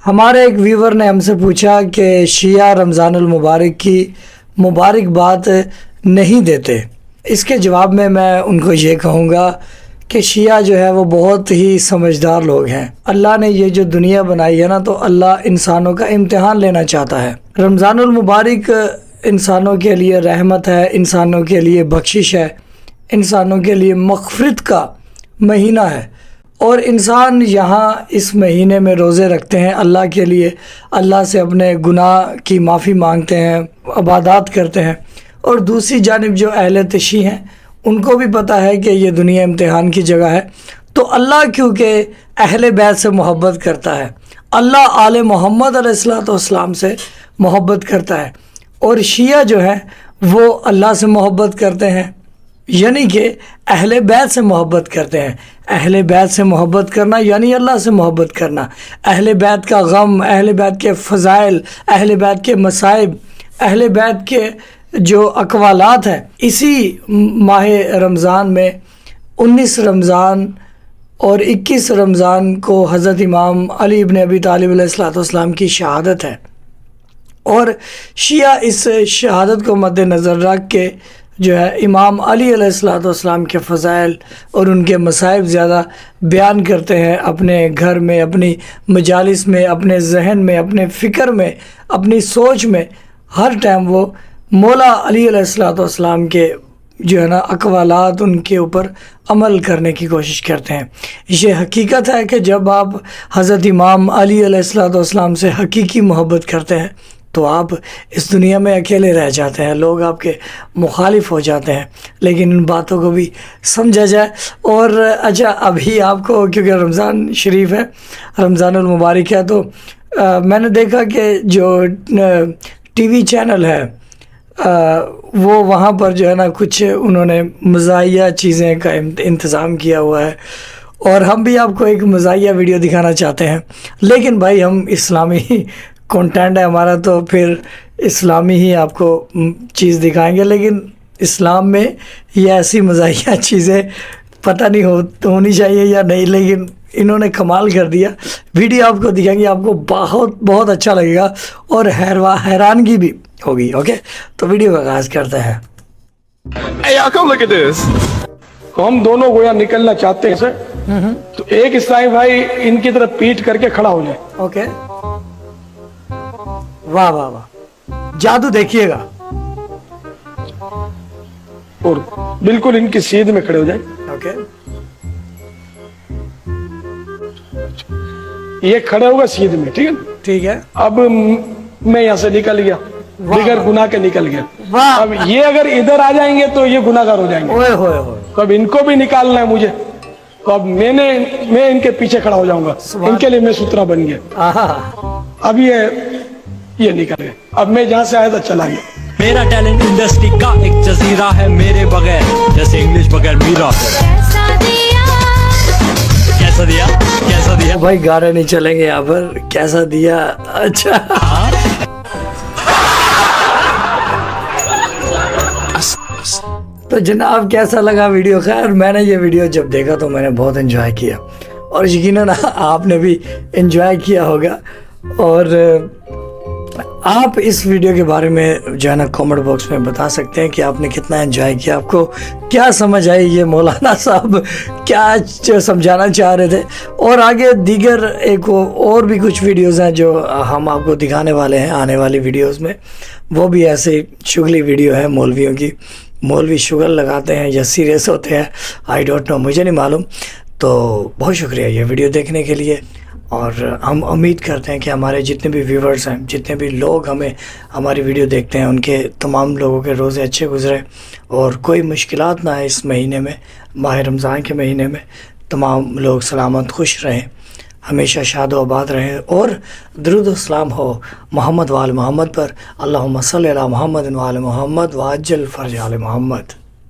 ہمارے ایک ویور نے ہم سے پوچھا کہ شیعہ رمضان المبارک کی مبارکباد نہیں دیتے. اس کے جواب میں ان کو یہ کہوں گا کہ شیعہ جو ہے وہ بہت ہی سمجھدار لوگ ہیں. اللہ نے یہ جو دنیا بنائی ہے نا، تو اللہ انسانوں کا امتحان لینا چاہتا ہے. رمضان المبارک انسانوں کے لیے رحمت ہے، انسانوں کے لیے بخشش ہے، انسانوں کے لیے مغفرت کا مہینہ ہے. اور انسان یہاں اس مہینے میں روزے رکھتے ہیں اللہ کے لیے، اللہ سے اپنے گناہ کی معافی مانگتے ہیں، عبادات کرتے ہیں. اور دوسری جانب جو اہل تشیع ہیں ان کو بھی پتہ ہے کہ یہ دنیا امتحان کی جگہ ہے. تو اللہ کیونکہ اہل بیت سے محبت کرتا ہے، اللہ آل محمد علیہ السلام سے محبت کرتا ہے، اور شیعہ جو ہیں وہ اللہ سے محبت کرتے ہیں، یعنی کہ اہل بیت سے محبت کرتے ہیں. اہل بیت سے محبت کرنا یعنی اللہ سے محبت کرنا. اہل بیت کا غم، اہل بیت کے فضائل، اہل بیت کے مصائب، اہل بیت کے جو اقوالات ہیں، اسی ماہ رمضان میں 19 رمضان اور 21 رمضان کو حضرت امام علی ابن ابی طالب علیہ السلام کی شہادت ہے. اور شیعہ اس شہادت کو مد نظر رکھ کے جو ہے امام علی علیہ السلام کے فضائل اور ان کے مصائب زیادہ بیان کرتے ہیں اپنے گھر میں، اپنی مجالس میں، اپنے ذہن میں، اپنے فکر میں، اپنی سوچ میں. ہر ٹائم وہ مولا علی علیہ السلام کے جو ہے نا اقوالات، ان کے اوپر عمل کرنے کی کوشش کرتے ہیں. یہ حقیقت ہے کہ جب آپ حضرت امام علی علیہ السلام سے حقیقی محبت کرتے ہیں تو آپ اس دنیا میں اکیلے رہ جاتے ہیں، لوگ آپ کے مخالف ہو جاتے ہیں. لیکن ان باتوں کو بھی سمجھا جائے. اور اچھا، ابھی آپ کو کیونکہ رمضان شریف ہے، رمضان المبارک ہے، تو میں نے دیکھا کہ جو ٹی وی چینل ہے وہ وہاں پر جو ہے نا کچھ انہوں نے مزاحیہ چیزیں کا انتظام کیا ہوا ہے، اور ہم بھی آپ کو ایک مزاحیہ ویڈیو دکھانا چاہتے ہیں. لیکن بھائی ہم اسلامی کنٹینٹ ہے ہمارا، تو پھر اسلامی ہی آپ کو چیز دکھائیں گے. لیکن اسلام میں یہ ایسی مزاحیہ چیزیں پتہ نہیں ہونی چاہیے یا نہیں، لیکن انہوں نے کمال کر دیا. ویڈیو آپ کو دکھائیں گے، آپ کو بہت بہت اچھا لگے گا اور حیرانگی بھی ہوگی. اوکے، تو ویڈیو کا آغاز کرتے ہیں. Hey, y'all, come look at this. تو ہم دونوں گویا نکلنا چاہتے ہیں سر، تو ایک اسلامی بھائی ان کی طرف پیٹ کر کے کھڑا ہو جائے. اوکے، واہ واہ واہ، جادو دیکھیے گا. اور بالکل ان کی سیدھ میں کھڑے ہو جائیں. اوکے، یہ کھڑے ہوگا سیدھ میں، ٹھیک ہے. ٹھیک ہے. اب میں یہاں سے نکل گیا، بغیر گناہ کے نکل گیا. واہ، اب یہ اگر ادھر آ جائیں گے تو یہ گناہ گار ہو جائیں گے. اوئے ہوئے ہوئے، تو اب ان کو بھی نکالنا ہے مجھے، تو اب میں ان کے پیچھے کھڑا ہو جاؤں گا. ان کے لیے میں سترا بن گیا. آہا، اب یہ نکل گئے. اب میں جہاں سے آیا تھا چلا گیا. میرا ٹیلنٹ انڈسٹری کا ایک جزیرہ ہے، میرے بغیر جیسے انگلش بغیر میرا. کیسا دیا کیسا دیا بھائی گانے نہیں چلیں گے یہاں پر. کیسا دیا؟ اچھا، تو جناب کیسا لگا ویڈیو؟ خیر میں نے یہ ویڈیو جب دیکھا تو میں نے بہت انجوائے کیا، اور یقیناً آپ نے بھی انجوائے کیا ہوگا. اور آپ اس ویڈیو کے بارے میں جو ہے نا کامنٹ باکس میں بتا سکتے ہیں کہ آپ نے کتنا انجوائے کیا، آپ کو کیا سمجھ آئی، یہ مولانا صاحب کیا سمجھانا چاہ رہے تھے. اور آگے دیگر ایک اور بھی کچھ ویڈیوز ہیں جو ہم آپ کو دکھانے والے ہیں آنے والی ویڈیوز میں. وہ بھی ایسے شغلی ویڈیو ہے مولویوں کی. مولوی شغل لگاتے ہیں یا سیریس ہوتے ہیں، آئی ڈونٹ نو، مجھے نہیں معلوم. تو بہت شکریہ یہ ویڈیو دیکھنے کے لیے. اور ہم امید کرتے ہیں کہ ہمارے جتنے بھی ویورز ہیں، جتنے بھی لوگ ہماری ویڈیو دیکھتے ہیں، ان کے تمام لوگوں کے روزے اچھے گزرے اور کوئی مشکلات نہ آئے. اس مہینے میں، ماہ رمضان کے مہینے میں تمام لوگ سلامت خوش رہیں، ہمیشہ شاد و آباد رہیں. اور درود و سلام ہو محمد وآل محمد پر. اللہم صلی علی محمد وآل محمد وعجل فرج آل محمد.